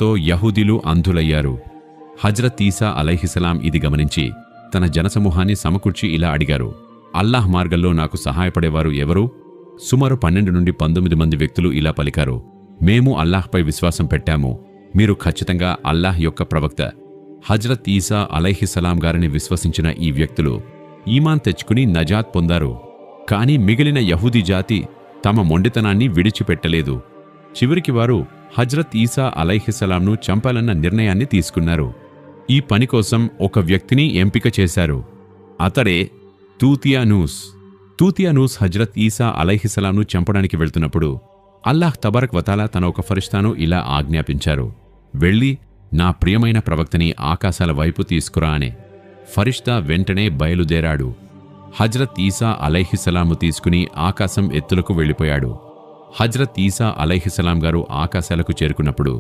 తో యహూదీలు అంధులయ్యారు. హజ్రత్ ఈసా అలైహిస్సలాం ఇది గమనించి తన జనసమూహాన్ని సమకూర్చి ఇలా అడిగారు, అల్లాహ్ మార్గంలో నాకు సహాయపడేవారు ఎవరు? సుమారు 12 నుండి 19 మంది వ్యక్తులు ఇలా పలికారు, మేము అల్లాహ్పై విశ్వాసం పెట్టాము. మీరు ఖచ్చితంగా అల్లాహ్ యొక్క ప్రవక్త హజ్రత్ ఈసా అలైహిస్సలాం గారిని విశ్వసించిన ఈ వ్యక్తులు ఈమాన్ తెచ్చుకుని నజాత్ పొందారు. కాని మిగిలిన యహూదీ జాతి తమ మొండితనాన్ని విడిచిపెట్టలేదు. చివరికి వారు హజ్రత్ ఈసా అలైహిస్సలాంను చంపాలన్న నిర్ణయాన్ని తీసుకున్నారు. ఈ పని కోసం ఒక వ్యక్తిని ఎంపిక చేశారు. అతడే తూతియానూస్ హజ్రత్ ఈసా అలైహిస్సలాంను చంపడానికి వెళ్తున్నప్పుడు అల్లాహ్ తబారక్ వతాలా తన ఒక ఫరిష్తాను ఇలా ఆజ్ఞాపించారు, వెళ్ళి నా ప్రియమైన ప్రవక్తని ఆకాశాల వైపు తీసుకురా అనే. ఫరిష్తా వెంటనే బయలుదేరాడు. హజ్రత్ ఈసా అలైహిస్సలాంను తీసుకుని ఆకాశం ఎత్తులకు వెళ్ళిపోయాడు. హజ్రత్ ఈసా అలైహిస్సలాం గారు ఆకాశాలకు చేరుకున్నప్పుడు